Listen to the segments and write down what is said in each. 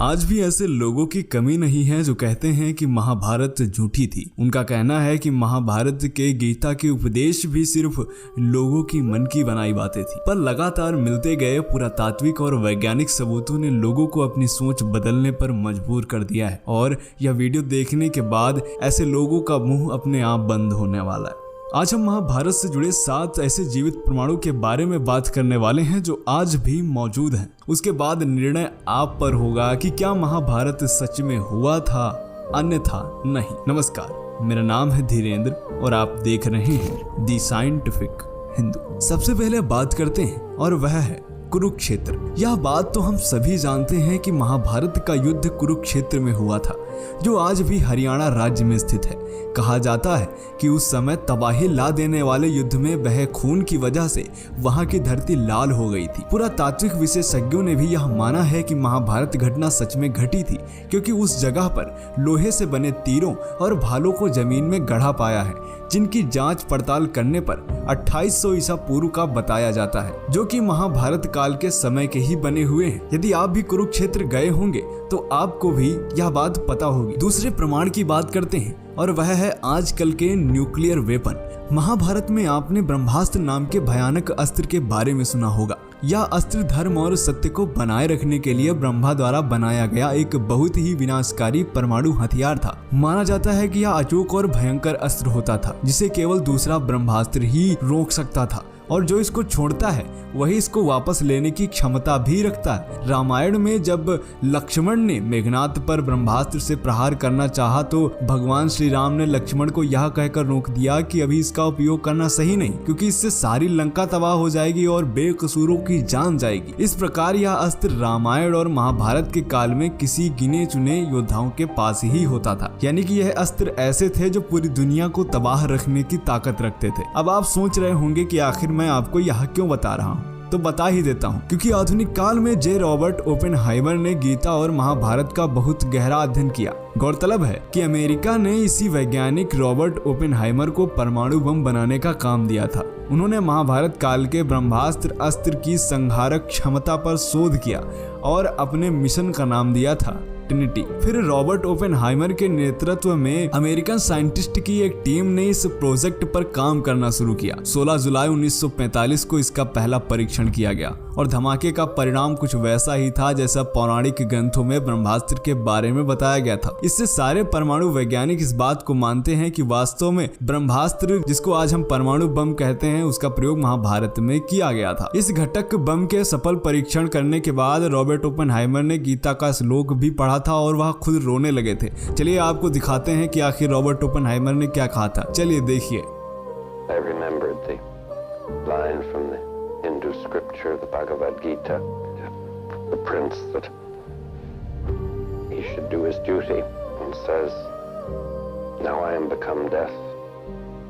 आज भी ऐसे लोगों की कमी नहीं है जो कहते हैं कि महाभारत झूठी थी। उनका कहना है कि महाभारत के गीता के उपदेश भी सिर्फ लोगों की मन की बनाई बातें थी। पर लगातार मिलते गए पुरातात्विक और वैज्ञानिक सबूतों ने लोगों को अपनी सोच बदलने पर मजबूर कर दिया है और यह वीडियो देखने के बाद ऐसे लोगों का मुंह अपने आप बंद होने वाला है। आज हम महाभारत से जुड़े 7 ऐसे जीवित प्रमाणों के बारे में बात करने वाले हैं जो आज भी मौजूद हैं। उसके बाद निर्णय आप पर होगा कि क्या महाभारत सच में हुआ था, अन्यथा नहीं। नमस्कार, मेरा नाम है धीरेन्द्र और आप देख रहे हैं दी साइंटिफिक हिंदू। सबसे पहले बात करते हैं और वह है कुरुक्षेत्र। यह बात तो हम सभी जानते हैं कि महाभारत का युद्ध कुरुक्षेत्र में हुआ था, जो आज भी हरियाणा राज्य में स्थित है। कहा जाता है कि उस समय तबाही ला देने वाले युद्ध में बहे खून की वजह से वहां की धरती लाल हो गई थी। पुरातात्विक विशेषज्ञों ने भी यह माना है कि महाभारत घटना सच में घटी थी, क्योंकि उस जगह पर लोहे से बने तीरों और भालों को जमीन में गढ़ा पाया है, जिनकी जांच पड़ताल करने पर 2800 ईसा पूर्व का बताया जाता है, जो कि महाभारत काल के समय के ही बने हुए हैं। यदि आप भी कुरुक्षेत्र गए होंगे तो आपको भी यह बात पता होगी। दूसरे प्रमाण की बात करते हैं और वह है आजकल के न्यूक्लियर वेपन। महाभारत में आपने ब्रह्मास्त्र नाम के भयानक अस्त्र के बारे में सुना होगा। यह अस्त्र धर्म और सत्य को बनाए रखने के लिए ब्रह्मा द्वारा बनाया गया एक बहुत ही विनाशकारी परमाणु हथियार था। माना जाता है कि यह अचूक और भयंकर अस्त्र होता था, जिसे केवल दूसरा ब्रह्मास्त्र ही रोक सकता था, और जो इसको छोड़ता है वही इसको वापस लेने की क्षमता भी रखता है। रामायण में जब लक्ष्मण ने मेघनाद पर ब्रह्मास्त्र से प्रहार करना चाहा तो भगवान श्री राम ने लक्ष्मण को यह कहकर रोक दिया कि अभी इसका उपयोग करना सही नहीं, क्योंकि इससे सारी लंका तबाह हो जाएगी और बेकसूरों की जान जाएगी। इस प्रकार यह अस्त्र रामायण और महाभारत के काल में किसी गिने चुने योद्धाओं के पास ही होता था। यानी कि यह अस्त्र ऐसे थे जो पूरी दुनिया को तबाह रखने की ताकत रखते थे। अब आप सोच रहे होंगे कि आखिर मैं आपको यह क्यों बता रहा हूँ, तो बता ही देता हूँ। क्योंकि आधुनिक काल में जे रॉबर्ट ओपेनहाइमर ने गीता और महाभारत का बहुत गहरा अध्ययन किया। गौरतलब है कि अमेरिका ने इसी वैज्ञानिक रॉबर्ट ओपेनहाइमर को परमाणु बम बनाने का काम दिया था। उन्होंने महाभारत काल के ब्रह्मास्त्र अस्त्र की संहारक क्षमता पर शोध किया और अपने मिशन का नाम दिया था ट्रिनिटी। फिर रॉबर्ट ओपेनहाइमर के नेतृत्व में अमेरिकन साइंटिस्ट की एक टीम ने इस प्रोजेक्ट पर काम करना शुरू किया। 16 जुलाई 1945 को इसका पहला परीक्षण किया गया और धमाके का परिणाम कुछ वैसा ही था जैसा पौराणिक ग्रंथों में ब्रह्मास्त्र के बारे में बताया गया था। इससे सारे परमाणु वैज्ञानिक इस बात को मानते हैं कि वास्तव में ब्रह्मास्त्र, जिसको आज हम परमाणु बम कहते हैं, उसका प्रयोग महाभारत में किया गया था। इस घटक बम के सफल परीक्षण करने के बाद रॉबर्ट ओपेनहाइमर ने गीता का श्लोक भी पढ़ा था और वह खुद रोने लगे थे। चलिए आपको दिखाते हैं कि आखिर रॉबर्ट ओपेनहाइमर ने क्या कहा था। चलिए देखिए। I remembered the line from the Hindu scripture, the Bhagavad Gita, the prince that he should do his duty and says, "Now I am become death,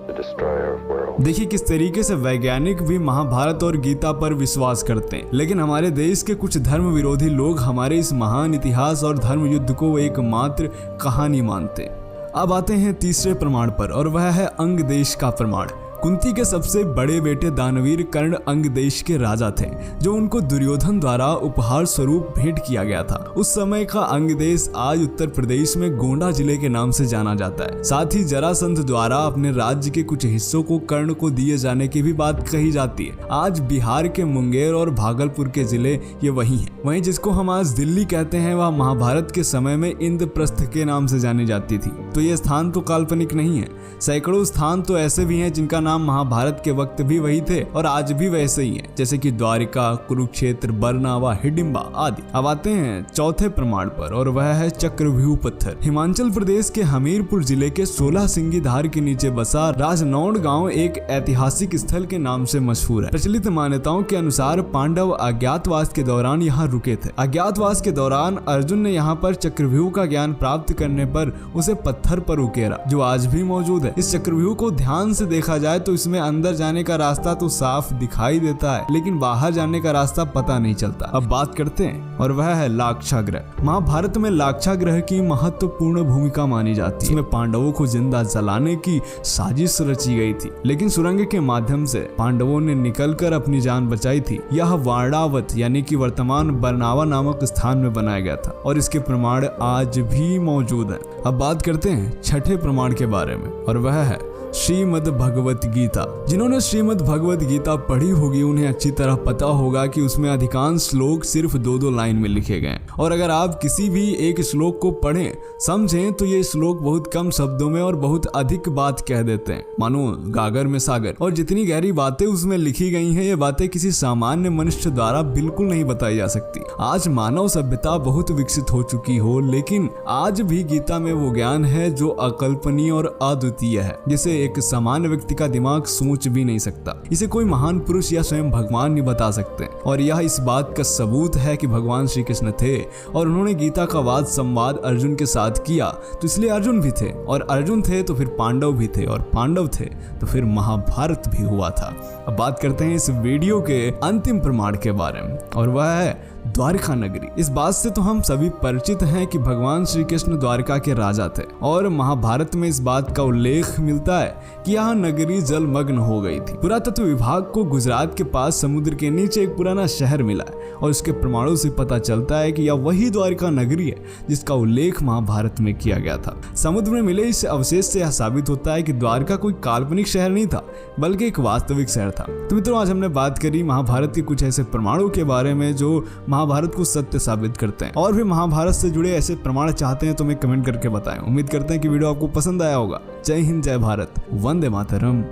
the destroyer of worlds." देखिए किस तरीके से वैज्ञानिक भी महाभारत और गीता पर विश्वास करते हैं, लेकिन हमारे देश के कुछ धर्म विरोधी लोग हमारे इस महान इतिहास और धर्म युद्ध को एकमात्र कहानी मानते। अब आते हैं तीसरे प्रमाण पर और वह है अंग देश का प्रमाण। कुंती के सबसे बड़े बेटे दानवीर कर्ण अंग देश के राजा थे, जो उनको दुर्योधन द्वारा उपहार स्वरूप भेंट किया गया था। उस समय का अंग देश आज उत्तर प्रदेश में गोंडा जिले के नाम से जाना जाता है। साथ ही जरासंध द्वारा अपने राज्य के कुछ हिस्सों को कर्ण को दिए जाने की भी बात कही जाती है। आज बिहार के मुंगेर और भागलपुर के जिले ये वही हैं। वहीं जिसको हम आज दिल्ली कहते हैं, वह महाभारत के समय में इंद्रप्रस्थ के नाम से जानी जाती थी। तो ये स्थान तो काल्पनिक नहीं है। सैकड़ों स्थान तो ऐसे भी हैं जिनका नाम महाभारत के वक्त भी वही थे और आज भी वैसे ही हैं, जैसे कि द्वारिका, कुरुक्षेत्र, बरनावा, हिडिंबा आदि। अब आते हैं चौथे प्रमाण पर और वह है चक्रव्यूह पत्थर। हिमाचल प्रदेश के हमीरपुर जिले के 16 सिंगी धार के नीचे बसा राजनौड़ गांव एक ऐतिहासिक स्थल के नाम से मशहूर है। प्रचलित मान्यताओं के अनुसार पांडव अज्ञातवास के दौरान यहाँ रुके थे। अज्ञातवास के दौरान अर्जुन ने यहाँ पर चक्रव्यूह का ज्ञान प्राप्त करने पर उसे पत्थर पर उकेरा, जो आज भी मौजूद है। इस चक्रव्यूह को ध्यान से देखा जाए जाए तो इसमें अंदर जाने का रास्ता तो साफ दिखाई देता है, लेकिन बाहर जाने का रास्ता पता नहीं चलता। अब बात करते हैं और वह है लाक्षागृह। महाभारत में लाक्षागृह की महत्वपूर्ण भूमिका मानी जाती है। इसमें पांडवों को जिंदा जलाने की साजिश रची गई थी, लेकिन सुरंग के माध्यम से पांडवों ने निकलकर अपनी जान बचाई थी। यह वारणावत यानी कि वर्तमान बरनावा नामक स्थान में बनाया गया था और इसके प्रमाण आज भी मौजूद हैं। अब बात करते हैं छठे प्रमाण के बारे में और वह है श्रीमद् भगवत गीता। जिन्होंने श्रीमद् भगवत गीता पढ़ी होगी उन्हें अच्छी तरह पता होगा कि उसमें अधिकांश श्लोक सिर्फ 2-2 लाइन में लिखे गए, और अगर आप किसी भी एक श्लोक को पढ़ें समझें तो ये श्लोक बहुत कम शब्दों में और बहुत अधिक बात कह देते हैं, मानो गागर में सागर। और जितनी गहरी बातें उसमें लिखी गई हैं, ये बातें किसी सामान्य मनुष्य द्वारा बिल्कुल नहीं बताई जा सकती। आज मानव सभ्यता बहुत विकसित हो चुकी हो, लेकिन आज भी गीता में वो ज्ञान है जो अकल्पनीय और अद्वितीय है, जिसे एक सामान्य व्यक्ति का दिमाग सोच भी नहीं सकता। इसे कोई महान पुरुष या स्वयं भगवान नहीं बता सकते। और यह इस बात का सबूत है कि भगवान श्री कृष्ण थे और उन्होंने गीता का वाद संवाद अर्जुन के साथ किया, तो इसलिए अर्जुन भी थे, और अर्जुन थे तो फिर पांडव भी थे, और पांडव थे तो फिर महाभारत भी हुआ था। अब बात करते हैं इस वीडियो के अंतिम प्रमाण के बारे में और वह है द्वारका नगरी। इस बात से तो हम सभी परिचित हैं कि भगवान श्री कृष्ण द्वारका के राजा थे, और महाभारत में इस बात का उल्लेख मिलता है कि यह नगरी जलमग्न हो गई थी। पुरातत्व विभाग को गुजरात के पास समुद्र के नीचे एक पुराना शहर मिला है, और उसके प्रमाणों से पता चलता है कि यह वही द्वारका नगरी है जिसका उल्लेख महाभारत में किया गया था। समुद्र में मिले इस अवशेष से यह साबित होता है कि द्वारका कोई काल्पनिक शहर नहीं था, बल्कि एक वास्तविक शहर था। तो मित्रों, आज हमने बात करी महाभारत के कुछ ऐसे प्रमाणों के बारे में जो महाभारत को सत्य साबित करते हैं। और भी महाभारत से जुड़े ऐसे प्रमाण चाहते हैं तो हमें कमेंट करके बताएं। उम्मीद करते हैं कि वीडियो आपको पसंद आया होगा। जय हिंद, जय भारत, वंदे मातरम।